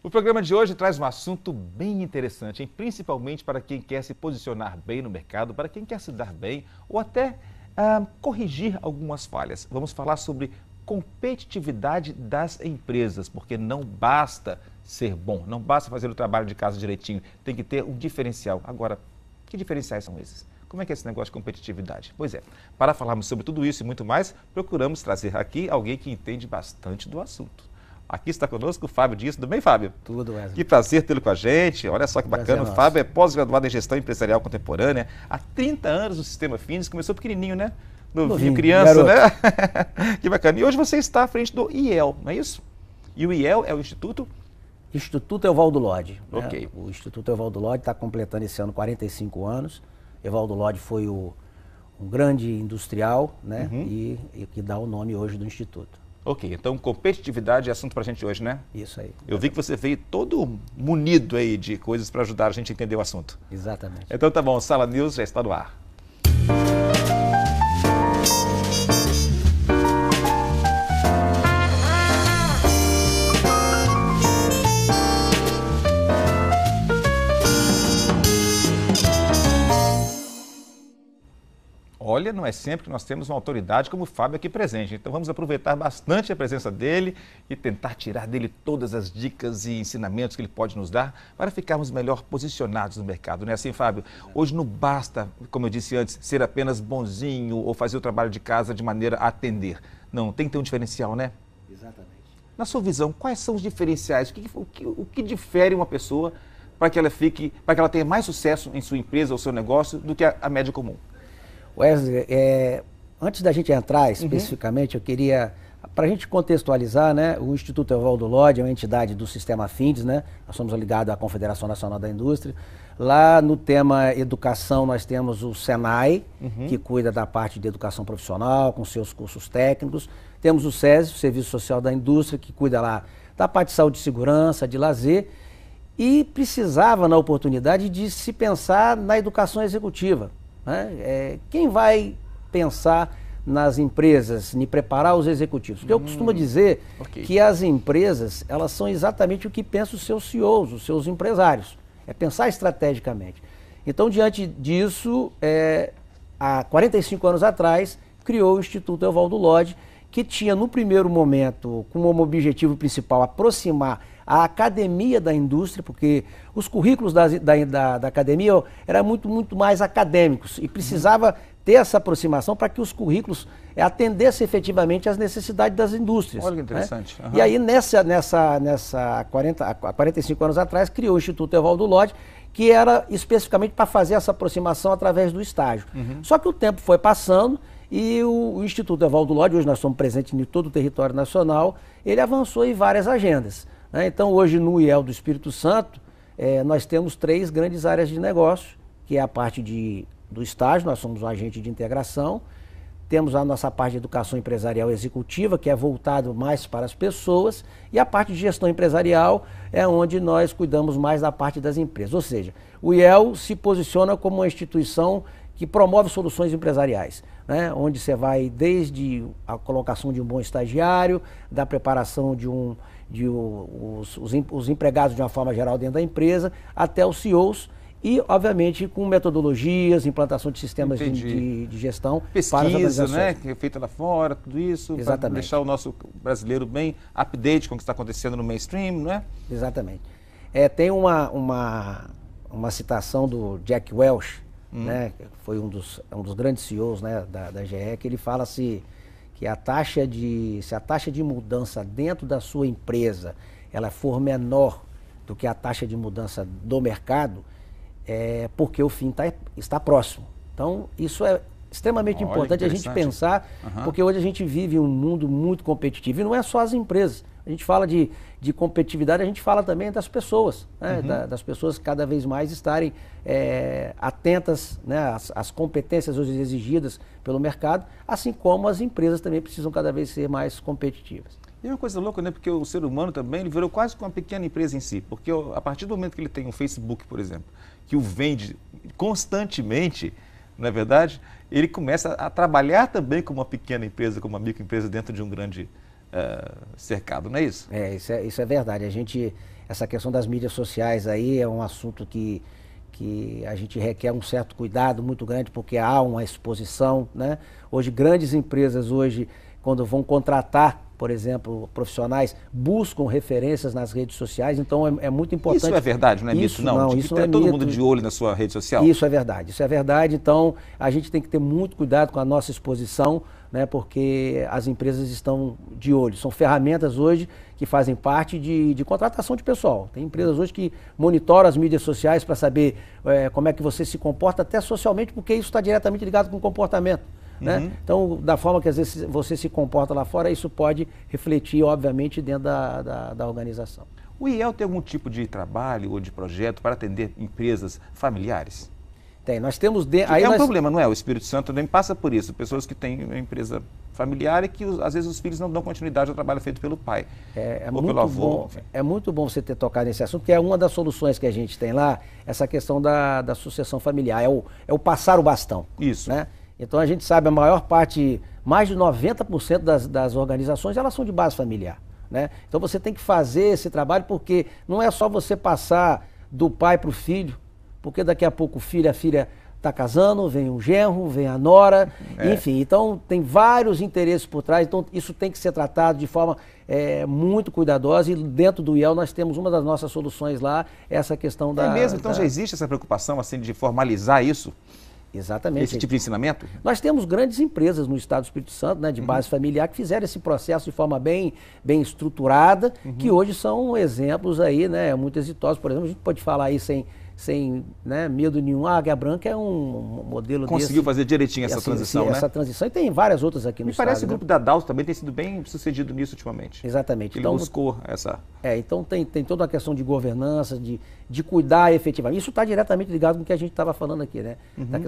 O programa de hoje traz um assunto bem interessante, hein? Principalmente para quem quer se posicionar bem no mercado, para quem quer se dar bem ou até corrigir algumas falhas. Vamos falar sobre competitividade das empresas, porque não basta ser bom, não basta fazer o trabalho de casa direitinho, tem que ter um diferencial. Agora, que diferenciais são esses? Como é que é esse negócio de competitividade? Pois é, para falarmos sobre tudo isso e muito mais, procuramos trazer aqui alguém que entende bastante do assunto. Aqui está conosco o Fábio Dias. Tudo bem, Fábio? Tudo, Wesley. Que prazer tê-lo com a gente. Olha só que bacana. O Fábio é pós-graduado em Gestão Empresarial Contemporânea. Há 30 anos no Sistema Fines. Começou pequenininho, né? Novinho, criança, garoto, né? Que bacana. E hoje você está à frente do IEL, não é isso? E o IEL é o Instituto? Instituto Evaldo Lodge. Ok. Né? O Instituto Evaldo Lodge está completando esse ano 45 anos. Evaldo Lodge foi um grande industrial, né? E que dá o nome hoje do Instituto. Ok, então competitividade é assunto para a gente hoje, né? Isso aí. Eu vi que você veio todo munido aí de coisas para ajudar a gente a entender o assunto. Exatamente. Então tá bom, Sala News já está no ar. Olha, não é sempre que nós temos uma autoridade como o Fábio aqui presente. Então vamos aproveitar bastante a presença dele e tentar tirar dele todas as dicas e ensinamentos que ele pode nos dar para ficarmos melhor posicionados no mercado. Não é assim, Fábio? Hoje não basta, como eu disse antes, ser apenas bonzinho ou fazer o trabalho de casa de maneira a atender. Não, tem que ter um diferencial, né? Exatamente. Na sua visão, quais são os diferenciais? O que difere uma pessoa para que ela tenha mais sucesso em sua empresa ou seu negócio do que a média comum? Wesley, antes da gente entrar especificamente, eu queria, para a gente contextualizar, né, o Instituto Evaldo Lodge é uma entidade do Sistema Fines, né, nós somos ligados à Confederação Nacional da Indústria. Lá no tema educação nós temos o SENAI, que cuida da parte de educação profissional, com seus cursos técnicos. Temos o SESI, o Serviço Social da Indústria, que cuida lá da parte de saúde e segurança, de lazer. E precisava, na oportunidade, de se pensar na educação executiva. Né? Quem vai pensar nas empresas, em preparar os executivos? Porque eu costumo dizer que as empresas, elas são exatamente o que pensam os seus CEOs, os seus empresários. É pensar estrategicamente. Então, diante disso, há 45 anos atrás, criou o Instituto Evaldo Lodge, que tinha, no primeiro momento, como objetivo principal, aproximar a academia da indústria, porque os currículos da academia eram muito mais acadêmicos e precisava ter essa aproximação para que os currículos atendessem efetivamente às necessidades das indústrias. Olha que interessante. Né? E aí, há 45 anos atrás, criou o Instituto Evaldo Lodge, que era especificamente para fazer essa aproximação através do estágio. Só que o tempo foi passando e o Instituto Evaldo Lodge, hoje nós somos presentes em todo o território nacional, ele avançou em várias agendas. Então, hoje no IEL do Espírito Santo, nós temos 3 grandes áreas de negócio, que é a parte do estágio, nós somos um agente de integração, temos a nossa parte de educação empresarial executiva, que é voltado mais para as pessoas, e a parte de gestão empresarial é onde nós cuidamos mais da parte das empresas. Ou seja, o IEL se posiciona como uma instituição que promove soluções empresariais, né? Onde você vai desde a colocação de um bom estagiário, da preparação os empregados de uma forma geral dentro da empresa, até os CEOs e, obviamente, com metodologias, implantação de sistemas de gestão. Pesquisa, né, que é feita lá fora, tudo isso, para deixar o nosso brasileiro bem up-to-date com o que está acontecendo no mainstream, não é? Exatamente. Tem uma citação do Jack Welch, né, que foi um dos grandes CEOs, né, da GE, que ele fala assim, que se a taxa de mudança dentro da sua empresa ela for menor do que a taxa de mudança do mercado, é porque o fim está próximo. Então, isso é extremamente importante a gente pensar, porque hoje a gente vive um mundo muito competitivo e não é só as empresas. A gente fala de competitividade, a gente fala também das pessoas, né? Das pessoas cada vez mais estarem atentas, né? às competências hoje exigidas pelo mercado, assim como as empresas também precisam cada vez ser mais competitivas. E é uma coisa louca, né? Porque o ser humano também ele virou quase uma pequena empresa em si. Porque a partir do momento que ele tem um Facebook, por exemplo, que o vende constantemente, não é verdade? Ele começa a trabalhar também como uma pequena empresa, como uma microempresa dentro de um grande cercado, não é isso? Isso é verdade. Essa questão das mídias sociais aí é um assunto que a gente requer um certo cuidado muito grande, porque há uma exposição, né? Hoje, grandes empresas, quando vão contratar, por exemplo, profissionais, buscam referências nas redes sociais, então é muito importante. Isso é verdade, não é mito, não? Não, isso não é todo mito. mundo de olho na sua rede social? Isso é verdade, então a gente tem que ter muito cuidado com a nossa exposição, né, porque as empresas estão de olho. São ferramentas hoje que fazem parte de contratação de pessoal. Tem empresas hoje que monitoram as mídias sociais para saber como é que você se comporta, até socialmente, porque isso está diretamente ligado com o comportamento. Né? Então, da forma que às vezes você se comporta lá fora, isso pode refletir, obviamente, dentro da organização. O IEL tem algum tipo de trabalho ou de projeto para atender empresas familiares? Tem, nós temos... Um problema, não é? O Espírito Santo também passa por isso. Pessoas que têm uma empresa familiar e que, às vezes, os filhos não dão continuidade ao trabalho feito pelo pai ou pelo avô. É muito bom você ter tocado nesse assunto, porque é uma das soluções que a gente tem lá, essa questão da sucessão familiar, é o passar o bastão. Isso. Né? Então, a gente sabe, a maior parte, mais de 90% das organizações, elas são de base familiar. Né? Então, você tem que fazer esse trabalho, porque não é só você passar do pai para o filho, porque daqui a pouco a filha está casando, vem o genro, vem a nora, enfim. Então, tem vários interesses por trás, então isso tem que ser tratado de forma muito cuidadosa, e dentro do IEL nós temos uma das nossas soluções lá, essa questão da... É mesmo? Então já existe essa preocupação assim, de formalizar isso? Exatamente. Esse tipo de ensinamento? Nós temos grandes empresas no estado do Espírito Santo, né, de base familiar, que fizeram esse processo de forma bem estruturada, que hoje são exemplos aí, né, muito exitosos. Por exemplo, a gente pode falar aí sem né, medo nenhum. A Águia Branca é um modelo Conseguiu fazer direitinho essa transição, né? Essa transição, e tem várias outras aqui no estado. Me parece que o grupo da Dalto também tem sido bem sucedido nisso ultimamente. Exatamente. Ele buscou essa... Então tem toda a questão de governança, de cuidar efetivamente. Isso está diretamente ligado com o que a gente estava falando aqui, né?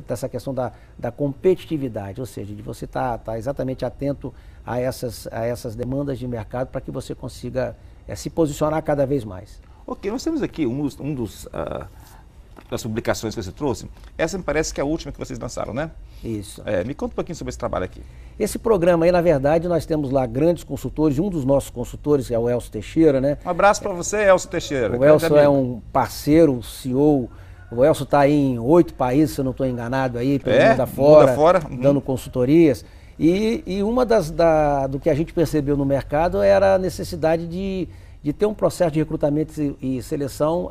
Dessa questão da competitividade, ou seja, de você estar exatamente atento a essas demandas de mercado para que você consiga se posicionar cada vez mais. Ok, nós temos aqui das publicações que você trouxe. Essa me parece que é a última que vocês lançaram, né? Isso. Me conta um pouquinho sobre esse trabalho aqui. Esse programa aí, na verdade, nós temos lá grandes consultores, um dos nossos consultores é o Elcio Teixeira, né? Um abraço para você, Elcio Teixeira. O Elcio é um parceiro, CEO. O Elcio está aí em 8 países, se eu não estou enganado, aí, pelo mundo afora, dando consultorias. E uma do que a gente percebeu no mercado era a necessidade de ter um processo de recrutamento e seleção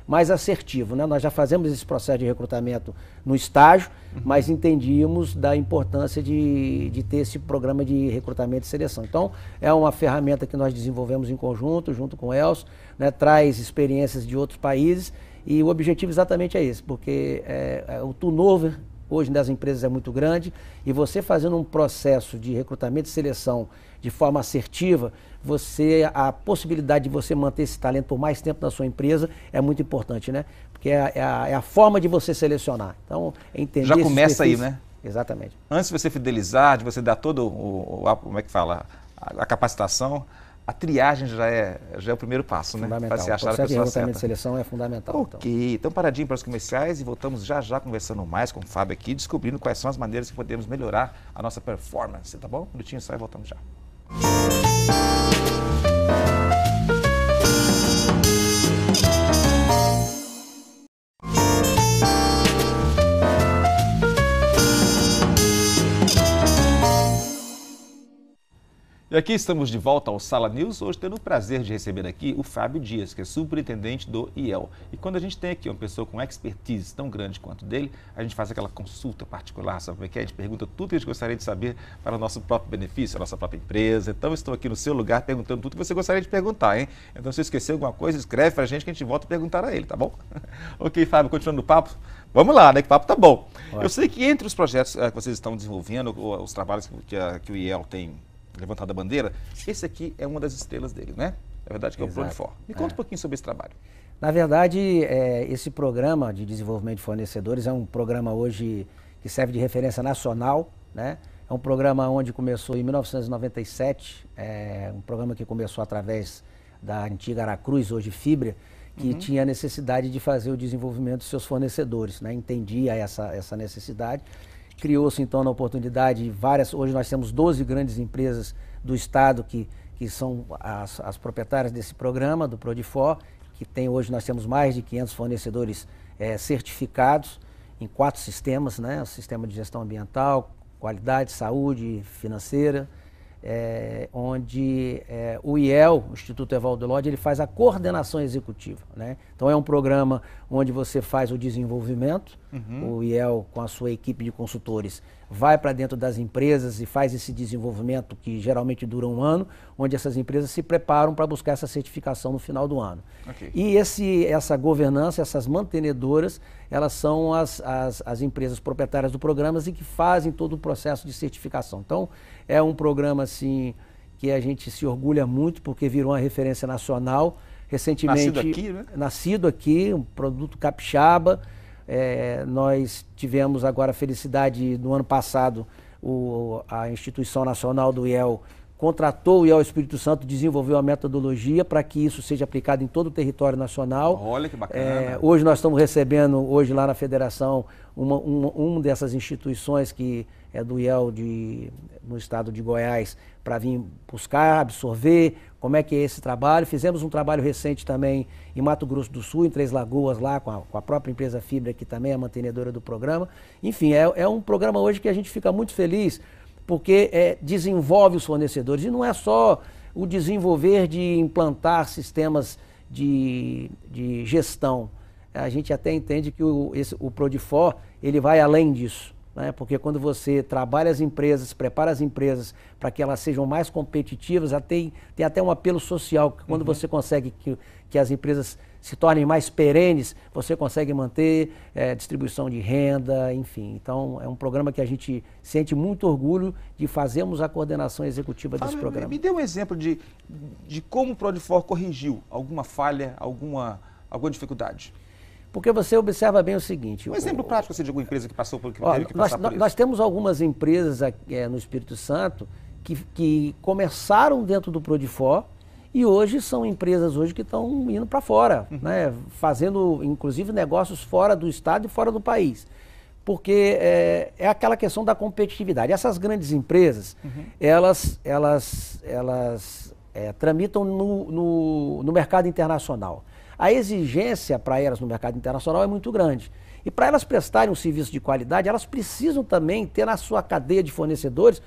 mais assertivo, né? Nós já fazemos esse processo de recrutamento no estágio, mas entendíamos da importância de ter esse programa de recrutamento e seleção. Então, é uma ferramenta que nós desenvolvemos em conjunto, junto com o Elcio, né? Traz experiências de outros países, e o objetivo exatamente é esse, porque o turnover hoje das empresas é muito grande, e você fazendo um processo de recrutamento e seleção de forma assertiva, a possibilidade de você manter esse talento por mais tempo na sua empresa é muito importante, né? Porque é a forma de você selecionar. Então, entender... Já começa aí, né? Exatamente. Antes de você fidelizar, de você dar todo como é que fala, a capacitação, a triagem já é o primeiro passo, né? Fundamental. Para se achar a pessoa certa. O processo de recrutamento e seleção é fundamental. Ok, então paradinho para os comerciais e voltamos já conversando mais com o Fábio aqui, descobrindo quais são as maneiras que podemos melhorar a nossa performance, tá bom? Um minutinho só e voltamos já. E aqui estamos de volta ao Sala News, hoje tendo o prazer de receber aqui o Fábio Dias, que é superintendente do IEL. E quando a gente tem aqui uma pessoa com expertise tão grande quanto dele, a gente faz aquela consulta particular, sabe como é que é? A gente pergunta tudo que a gente gostaria de saber para o nosso próprio benefício, a nossa própria empresa. Então, estou aqui no seu lugar perguntando tudo que você gostaria de perguntar, hein? Então, se esquecer alguma coisa, escreve para a gente que a gente volta a perguntar a ele, tá bom? Ok, Fábio, continuando o papo? Vamos lá, né? Que o papo tá bom. Eu sei que entre os projetos que vocês estão desenvolvendo, os trabalhos que o IEL tem levantado a bandeira, esse aqui é uma das estrelas dele, né? É verdade que é o Pronifor. Me conta um pouquinho sobre esse trabalho. Na verdade, esse programa de desenvolvimento de fornecedores é um programa hoje que serve de referência nacional, né? É um programa onde começou em 1997, um programa que começou através da antiga Aracruz, hoje Fibria, que tinha a necessidade de fazer o desenvolvimento de seus fornecedores, né? Entendia essa necessidade. Criou-se então na oportunidade hoje nós temos 12 grandes empresas do Estado, que são as proprietárias desse programa, do Prodifor, que hoje nós temos mais de 500 fornecedores certificados em 4 sistemas, né? O sistema de gestão ambiental, qualidade, saúde, financeira, onde o IEL, o Instituto Evaldo Lodge, ele faz a coordenação executiva, né? Então é um programa onde você faz o desenvolvimento, o IEL com a sua equipe de consultores vai para dentro das empresas e faz esse desenvolvimento que geralmente dura um ano, onde essas empresas se preparam para buscar essa certificação no final do ano. Okay. E essa governança, essas mantenedoras, elas são as empresas proprietárias do programa e que fazem todo o processo de certificação. Então é um programa assim que a gente se orgulha muito porque virou uma referência nacional. Recentemente, nascido aqui, né? Nascido aqui, um produto capixaba. Nós tivemos agora a felicidade, no ano passado, a Instituição Nacional do IEL contratou o IEL Espírito Santo, desenvolveu a metodologia para que isso seja aplicado em todo o território nacional. Olha que bacana. Hoje nós estamos recebendo, hoje lá na federação, uma dessas instituições que é do IEL no estado de Goiás, para vir buscar, absorver como é que é esse trabalho. Fizemos um trabalho recente também em Mato Grosso do Sul, em Três Lagoas, lá com a própria empresa Fibra, que também é a mantenedora do programa. Enfim, é um programa hoje que a gente fica muito feliz, porque desenvolve os fornecedores. E não é só o desenvolver de implantar sistemas de gestão. A gente até entende que o Prodifor, ele vai além disso, né? Porque quando você trabalha as empresas, prepara as empresas para que elas sejam mais competitivas, tem até um apelo social, que quando você consegue que as empresas se tornem mais perenes, você consegue manter distribuição de renda, enfim. Então, é um programa que a gente sente muito orgulho de fazermos a coordenação executiva desse programa. Me dê um exemplo de como o Prodifor corrigiu alguma falha, alguma dificuldade. Porque você observa bem o seguinte... Um exemplo prático assim, de alguma empresa que passou por teve que passar por isso. Nós temos algumas empresas aqui, no Espírito Santo que começaram dentro do Prodifor e hoje são empresas que estão indo para fora, né? Fazendo inclusive negócios fora do estado e fora do país. Porque é aquela questão da competitividade. Essas grandes empresas, elas tramitam no mercado internacional. A exigência para elas no mercado internacional é muito grande. E para elas prestarem um serviço de qualidade, elas precisam também ter na sua cadeia de fornecedores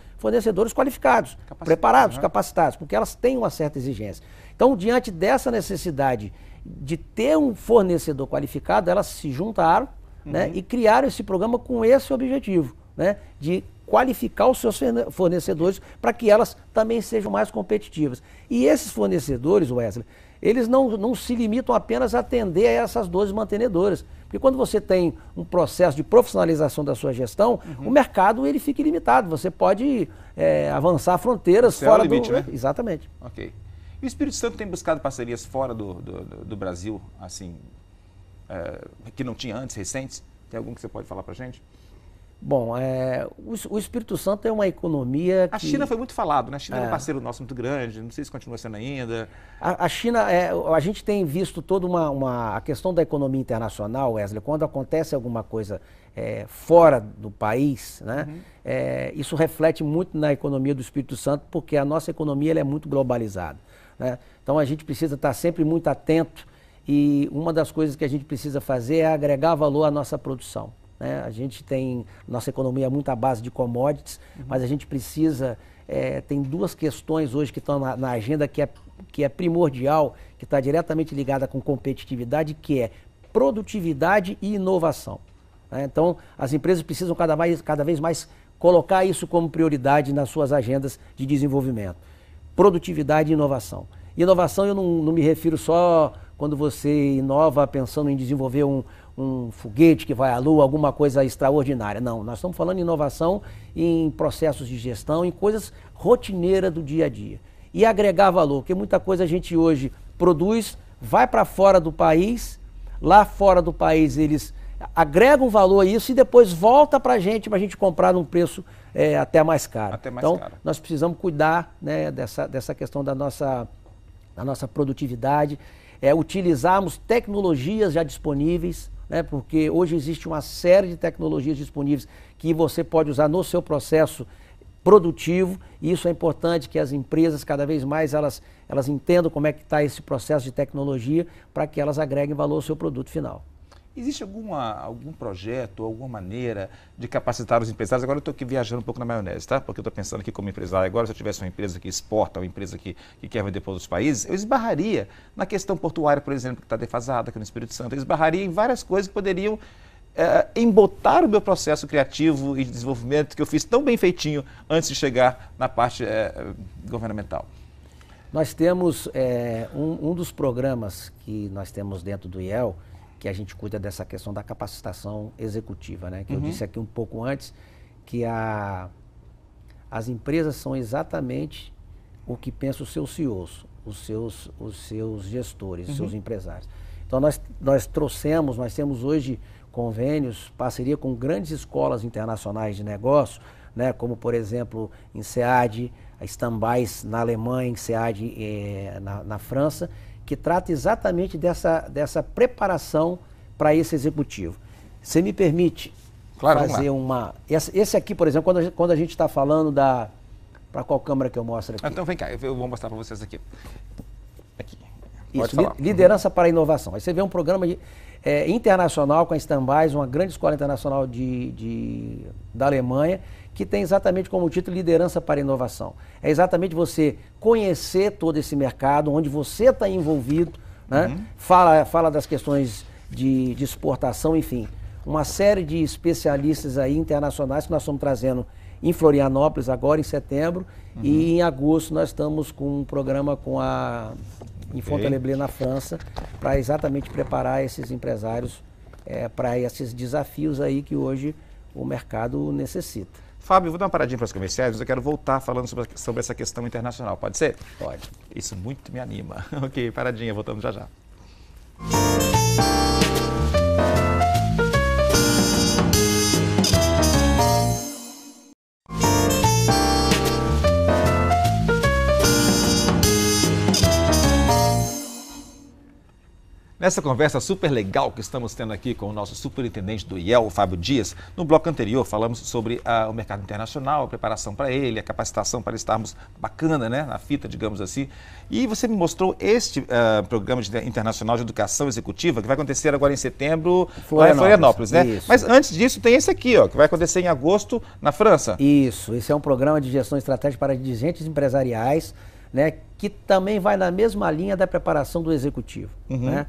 qualificados, preparados, capacitados, porque elas têm uma certa exigência. Então, diante dessa necessidade de ter um fornecedor qualificado, elas se juntaram, né, e criaram esse programa com esse objetivo, né, de qualificar os seus fornecedores para que elas também sejam mais competitivas. E esses fornecedores, Wesley, eles não se limitam apenas a atender a essas 12 mantenedoras. Porque quando você tem um processo de profissionalização da sua gestão, o mercado ele fica ilimitado. Você pode avançar fronteiras fora do limite, né? Exatamente. Ok. E o Espírito Santo tem buscado parcerias fora do Brasil, assim, que não tinha antes, recentes? Tem algum que você pode falar para a gente? Bom, o Espírito Santo é uma economia que... A China foi muito falado, né? A China é um parceiro nosso muito grande, não sei se continua sendo ainda. A China, a gente tem visto toda a questão da economia internacional, Wesley, quando acontece alguma coisa fora do país, né? Isso reflete muito na economia do Espírito Santo, porque a nossa economia ela é muito globalizada, né? Então a gente precisa estar sempre muito atento e uma das coisas que a gente precisa fazer é agregar valor à nossa produção. A gente tem, nossa economia é muito à base de commodities, mas a gente precisa, tem duas questões hoje que estão na agenda que é primordial, que está diretamente ligada com competitividade, que é produtividade e inovação. Então, as empresas precisam cada vez mais colocar isso como prioridade nas suas agendas de desenvolvimento. Produtividade e inovação. Inovação eu não me refiro só quando você inova pensando em desenvolver um foguete que vai à lua, alguma coisa extraordinária. Não, nós estamos falando de inovação em processos de gestão, em coisas rotineiras do dia a dia. E agregar valor, porque muita coisa a gente hoje produz, vai para fora do país, lá fora do país eles agregam valor a isso e depois volta para a gente comprar num preço até mais caro. Então, nós precisamos cuidar, né, dessa questão da nossa produtividade, utilizarmos tecnologias já disponíveis, né, porque hoje existe uma série de tecnologias disponíveis que você pode usar no seu processo produtivo, e isso é importante que as empresas cada vez mais elas entendam como é que está esse processo de tecnologia para que elas agreguem valor ao seu produto final. Existe algum projeto, alguma maneira de capacitar os empresários? Agora eu estou aqui viajando um pouco na maionese, tá? Porque eu estou pensando aqui como empresário. Agora, se eu tivesse uma empresa que exporta, uma empresa que quer vender para outros países, eu esbarraria na questão portuária, por exemplo, que está defasada aqui no Espírito Santo. Eu esbarraria em várias coisas que poderiam embotar o meu processo criativo e de desenvolvimento que eu fiz tão bem feitinho antes de chegar na parte governamental. Nós temos um dos programas que nós temos dentro do IEL, que a gente cuida dessa questão da capacitação executiva, né? Que eu disse aqui um pouco antes, que as empresas são exatamente o que pensam os seus CEOs, os seus gestores, os seus empresários. Então nós temos hoje convênios, parceria com grandes escolas internacionais de negócio, né? Como por exemplo em SEAD, a Standbys na Alemanha, em SEAD na França, que trata exatamente dessa preparação para esse executivo. Você me permite fazer esse aqui, por exemplo, quando a gente está falando para qual câmera que eu mostro aqui? Então vem cá, eu vou mostrar para vocês aqui. Aqui. Isso, liderança para a inovação. Aí você vê um programa internacional com a Standbys, uma grande escola internacional da Alemanha, que tem exatamente como título Liderança para a Inovação. É exatamente você conhecer todo esse mercado, onde você está envolvido, né? Fala das questões de exportação, enfim. Uma série de especialistas aí internacionais que nós estamos trazendo em Florianópolis agora em setembro, e em agosto nós estamos com um programa em Fontainebleau na França, para exatamente preparar esses empresários para esses desafios aí que hoje o mercado necessita. Fábio, vou dar uma paradinha para os comerciais, mas eu quero voltar falando sobre essa questão internacional. Pode ser? Pode. Isso muito me anima. Ok, paradinha, voltamos já já. Nessa conversa super legal que estamos tendo aqui com o nosso superintendente do IEL, o Fábio Dias, no bloco anterior falamos sobre o mercado internacional, a preparação para ele, a capacitação para estarmos bacana, né, na fita, digamos assim. E você me mostrou este programa internacional de educação executiva que vai acontecer agora em setembro lá em Florianópolis, né? Isso. Mas antes disso tem esse aqui, ó, que vai acontecer em agosto na França. Isso, esse é um programa de gestão estratégica para dirigentes empresariais, né, que também vai na mesma linha da preparação do executivo, né?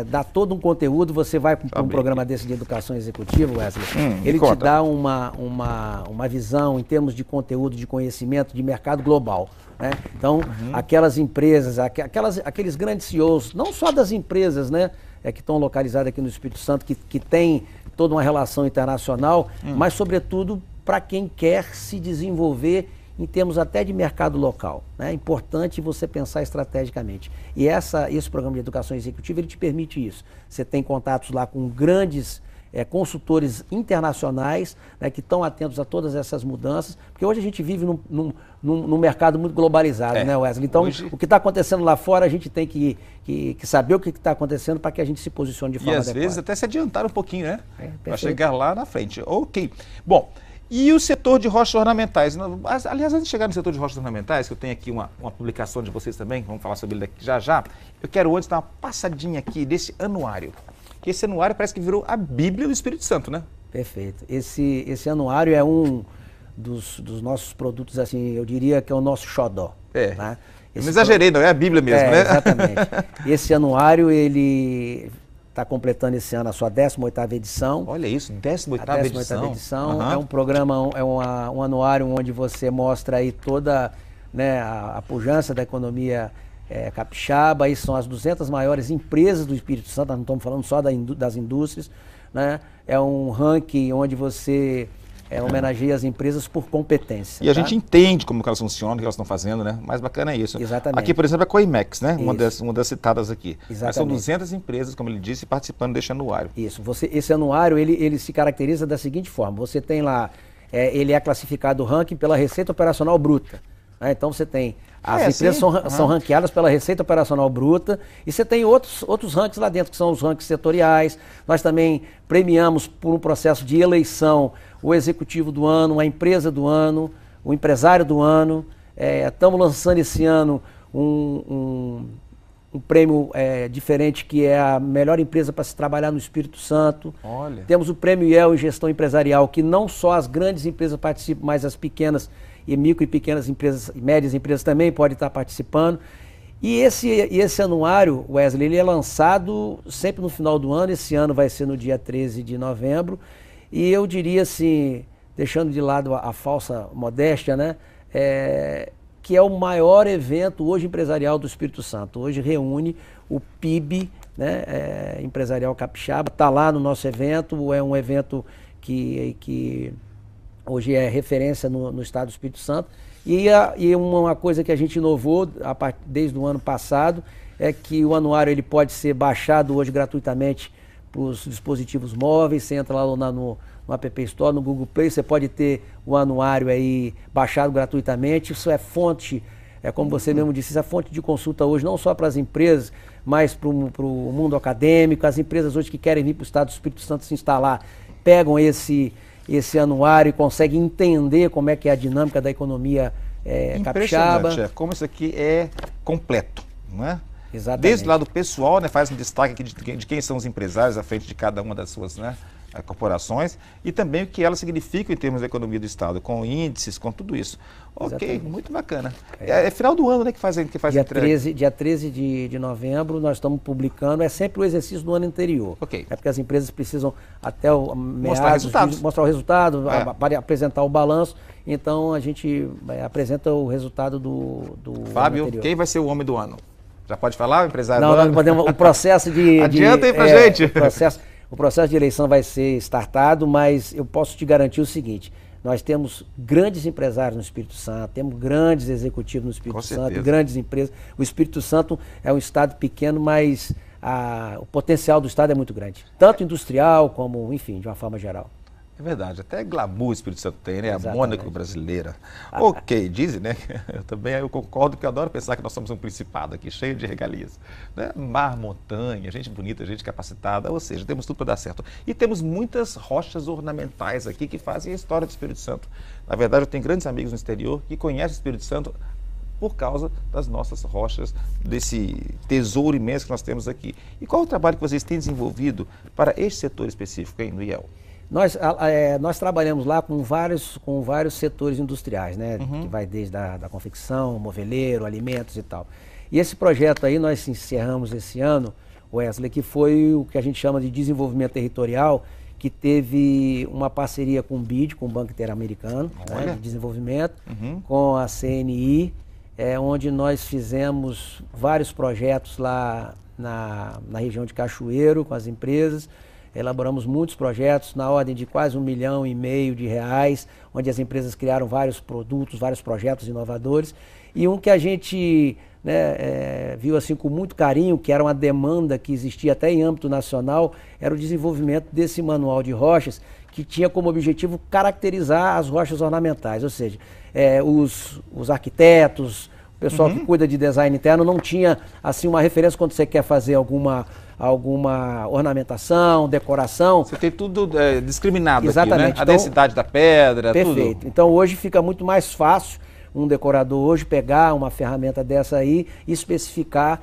Dá todo um conteúdo, você vai para um programa desse de educação executiva, Wesley, ele te dá uma visão em termos de conteúdo, de conhecimento, de mercado global, né? Então, aquelas empresas, aqueles grandes CEOs, não só das empresas, né, que estão localizadas aqui no Espírito Santo, que tem toda uma relação internacional, mas sobretudo para quem quer se desenvolver em termos até de mercado local, né? É importante você pensar estrategicamente. E esse programa de educação executiva, ele te permite isso. Você tem contatos lá com grandes consultores internacionais, né, que estão atentos a todas essas mudanças, porque hoje a gente vive num mercado muito globalizado, né, Wesley? Então, o que está acontecendo lá fora, a gente tem que saber o que está acontecando para que a gente se posicione de forma adequada. E às vezes até se adiantar um pouquinho, né? Para chegar lá na frente. Ok. Bom, e o setor de rochas ornamentais? Aliás, antes de chegar no setor de rochas ornamentais, que eu tenho aqui uma publicação de vocês também, vamos falar sobre ele daqui já já, eu quero antes dar uma passadinha aqui desse anuário. Que esse anuário parece que virou a Bíblia do Espírito Santo, né? Perfeito. Esse anuário é um dos nossos produtos, assim, eu diria que é o nosso xodó. Né? Eu não exagerei, não, é a Bíblia mesmo, né? Exatamente. Esse anuário, ele está completando esse ano a sua 18ª edição. Olha isso, 18ª edição. É um programa, um anuário onde você mostra aí toda, né, a pujança da economia capixaba. Aí são as 200 maiores empresas do Espírito Santo, nós não estamos falando só das indústrias, né? É um ranking onde você homenageia as empresas por competência. E a gente entende como que elas funcionam, o que elas estão fazendo, né? Mais bacana é isso. Exatamente. Aqui, por exemplo, é a Coimex, né? Uma das citadas aqui. Exatamente. Mas são 200 empresas, como ele disse, participando deste anuário. Isso. Esse anuário, ele se caracteriza da seguinte forma. Você tem lá, ele é classificado o ranking pela Receita Operacional Bruta. Né? Então você tem, as empresas são ranqueadas pela Receita Operacional Bruta, e você tem outros rankings lá dentro, que são os rankings setoriais. Nós também premiamos por um processo de eleição o executivo do ano, a empresa do ano, o empresário do ano. Estamos lançando esse ano um prêmio diferente, que é a melhor empresa para se trabalhar no Espírito Santo. Olha. Temos o prêmio IEL em gestão empresarial, que não só as grandes empresas participam, mas as pequenas e micro e pequenas empresas e médias empresas também podem estar participando. E esse anuário, Wesley, ele é lançado sempre no final do ano. Esse ano vai ser no dia 13 de novembro. E eu diria assim, deixando de lado a falsa modéstia, né? Que é o maior evento hoje empresarial do Espírito Santo. Hoje reúne o PIB, né, empresarial capixaba, está lá no nosso evento. É um evento que hoje é referência no estado do Espírito Santo. E uma coisa que a gente inovou desde o ano passado é que o anuário ele pode ser baixado hoje gratuitamente para os dispositivos móveis. Você entra lá no App Store, no Google Play, você pode ter o anuário aí baixado gratuitamente. Isso é fonte, como você mesmo disse, isso é fonte de consulta hoje, não só para as empresas, mas para o mundo acadêmico. As empresas hoje que querem vir para o estado do Espírito Santo se instalar, pegam esse anuário e conseguem entender como é que é a dinâmica da economia capixaba. Impressionante, como isso aqui é completo, não é? Exatamente. Desde o lado pessoal, né, faz um destaque aqui de quem são os empresários à frente de cada uma das suas, né, corporações, e também o que elas significam em termos da economia do Estado, com índices, com tudo isso. Ok, exatamente. Muito bacana. É final do ano, né, que faz dia a entrega. Dia 13 de novembro nós estamos publicando, é sempre o exercício do ano anterior. Ok. É porque as empresas precisam até o mostrar o resultado, para apresentar o balanço. Então a gente apresenta o resultado do Fábio, ano anterior. Quem vai ser o homem do ano? Já pode falar, o empresário do ano? Não, podemos. O processo de... Adianta aí pra gente. O processo de eleição vai ser startado, mas eu posso te garantir o seguinte: nós temos grandes empresários no Espírito Santo, temos grandes executivos no Espírito Santo, grandes empresas. O Espírito Santo é um estado pequeno, mas o potencial do estado é muito grande, tanto industrial como, enfim, de uma forma geral. É verdade, até glamour o Espírito Santo tem, né? Exatamente. A Mônaco brasileira. Ok, dizem, né? Eu concordo, porque eu adoro pensar que nós somos um principado aqui, cheio de regalias. Né? Mar, montanha, gente bonita, gente capacitada, ou seja, temos tudo para dar certo. E temos muitas rochas ornamentais aqui que fazem a história do Espírito Santo. Na verdade, eu tenho grandes amigos no exterior que conhecem o Espírito Santo por causa das nossas rochas, desse tesouro imenso que nós temos aqui. E qual o trabalho que vocês têm desenvolvido para este setor específico, hein, no IEL? Nós trabalhamos lá com vários setores industriais, né? Que vai desde a confecção, moveleiro, alimentos e tal. E esse projeto aí nós encerramos esse ano, Wesley, que foi o que a gente chama de desenvolvimento territorial, que teve uma parceria com o BID, com o Banco Interamericano, né, de desenvolvimento, com a CNI, onde nós fizemos vários projetos lá na região de Cachoeiro, com as empresas. Elaboramos muitos projetos na ordem de quase R$1,5 milhão de reais, onde as empresas criaram vários produtos, vários projetos inovadores. E um que a gente viu assim com muito carinho, que era uma demanda que existia até em âmbito nacional, era o desenvolvimento desse manual de rochas, que tinha como objetivo caracterizar as rochas ornamentais, ou seja, os arquitetos, o pessoal que cuida de design interno não tinha assim uma referência quando você quer fazer alguma ornamentação, decoração. Você tem tudo discriminado. Exatamente. Aqui, né? A densidade da pedra, perfeito. Tudo. Então hoje fica muito mais fácil um decorador hoje pegar uma ferramenta dessa aí e especificar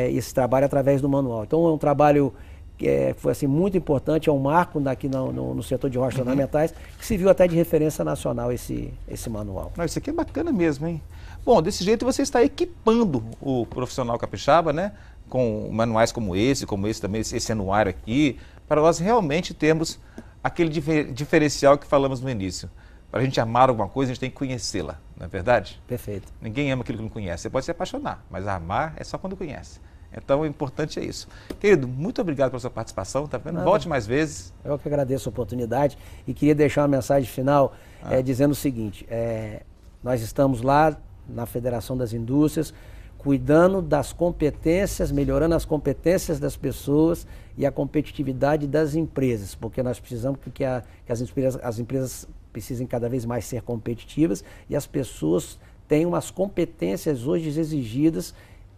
esse trabalho através do manual. Então é um trabalho que foi assim, muito importante, é um marco aqui no setor de rochas ornamentais, que se viu até de referência nacional esse manual. Não, isso aqui é bacana mesmo, hein? Bom, desse jeito você está equipando o profissional capixaba, né? Com manuais como esse também, esse anuário aqui, para nós realmente termos aquele diferencial que falamos no início. Para a gente amar alguma coisa, a gente tem que conhecê-la, não é verdade? Perfeito. Ninguém ama aquilo que não conhece. Você pode se apaixonar, mas amar é só quando conhece. Então, o importante é isso. Querido, muito obrigado pela sua participação, tá vendo? Volte mais vezes. Eu que agradeço a oportunidade e queria deixar uma mensagem final dizendo o seguinte, nós estamos lá na Federação das Indústrias, cuidando das competências, melhorando as competências das pessoas e a competitividade das empresas, porque nós precisamos que as empresas precisem cada vez mais ser competitivas e as pessoas tenham as competências hoje exigidas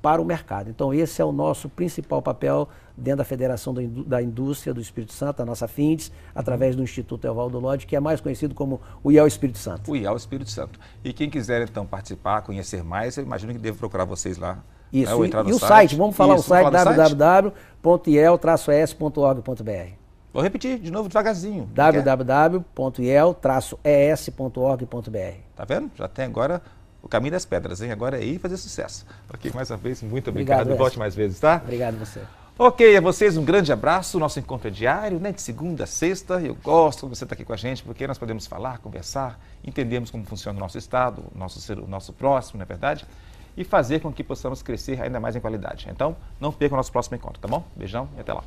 para o mercado. Então, esse é o nosso principal papel dentro da Federação da Indústria do Espírito Santo, a nossa FINDES, através do Instituto Evaldo Lodge, que é mais conhecido como o IEL Espírito Santo. O IEL Espírito Santo. E quem quiser, então, participar, conhecer mais, eu imagino que deve procurar vocês lá. Isso, né? Ou entrar no e o site, vamos falar o site, www.iel-es.org.br. Vou repetir de novo devagarzinho. www.iel-es.org.br. Tá vendo? Já tem agora o caminho das pedras, hein? Agora é ir fazer sucesso. Ok, mais uma vez, muito obrigado. Volte mais vezes, tá? Obrigado a você. Ok, a vocês um grande abraço. Nosso encontro é diário, né? De segunda a sexta. Eu gosto quando você está aqui com a gente, porque nós podemos falar, conversar, entendemos como funciona o nosso estado, o nosso próximo, não é verdade? E fazer com que possamos crescer ainda mais em qualidade. Então, não perca o nosso próximo encontro, tá bom? Beijão e até lá.